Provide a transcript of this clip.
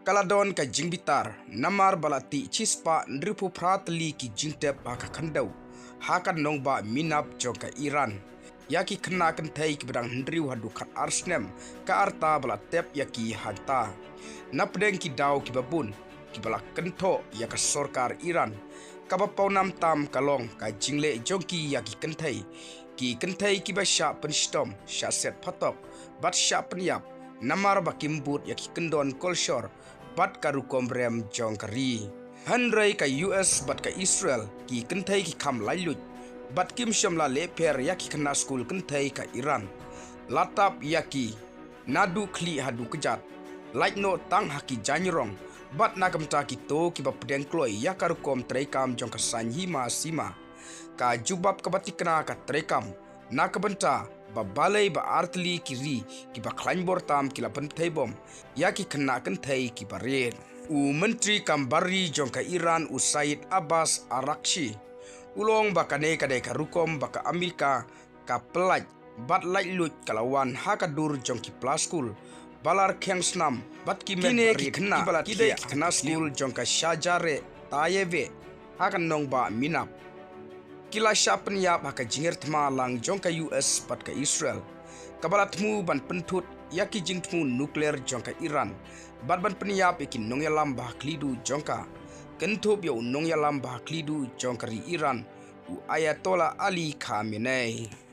Kaladon ka jingbitar namar balati chispa ndripu pratli ki jingtep haka khandau haka nongba minap joka Iran yaki kena kentai ki bedang ndriu hadu kat arsnem ka arta balatep yaki hanta napdeng ki daw ki babun ki balak kento yaka sorkar Iran kabapau nam tam kalong ka jingle jongki yaki kentai ki basya penstom syaset patok bat sya penyap namar bakimbut yaki kendon kolshor bat karukom rem jongkari handrai ka US bat ka Israel ki kentai ki kam lailut bat kim shamla leper yaki kena skul kentai ka Iran latap yaki nadu kli hadu kejat like no tang haki janyurong bat nakamta ki to ki bapdeng kloi yakarukom trekam jongka sanhima sima ka jubab kabatikna ka trekam nakabenta babalai ba artli kiri ki ba klanbor tam ki la pentai bom ya ki kena kentai ki barir u menteri kambari jongka Iran Usaid Abbas Arakshi ulong bakane kadai karukom baka Amerika ka pelaj bat laj lut kalawan hakadur jongki plaskul balar kengsnam bat ki mene ki kena kidai ki kena skul jongka Shajare Tayeve hakan nong ba minap kila syapen yap haka jingir tma lang jongka US bat ka Israel kabalat mu ban pentut yaki jingtmu nuklear jongka Iran bat ban penyap ikin nong yalam bah klidu jongka kentup ya nong yalam bah klidu jongkari Iran u Ayatollah Ali Khamenei.